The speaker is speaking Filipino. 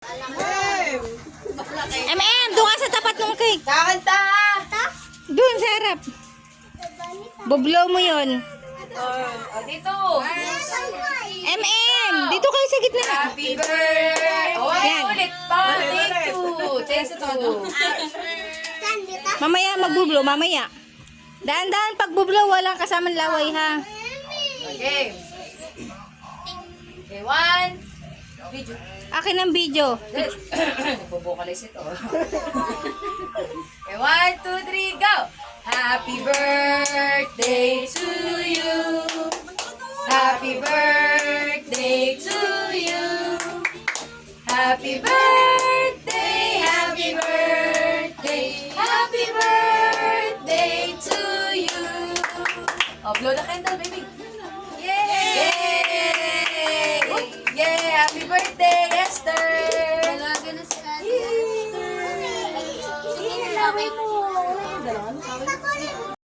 Doon ka sa tapat ng cake. Kakanta! Doon sa harap. Bublow mo yun. Dito! Dito kayo sa gitna. Happy birthday! Yan. Ulit pa! Take two! Take two! Mamaya magbublow, mamaya. Daan-daan pag bublow, walang kasamang laway ha. Okay. Okay, one. Video. Akin ang video. Nagbo-vocalize ito. Okay, 1, 2, 3, go! Happy birthday to you. Happy birthday to you. Happy birthday, happy birthday, happy birthday to you. Oh, blow the candle, baby. Yay! Yay! Happy birthday, Esther! Dalaga na si Ate Esther. Sige, laway mo.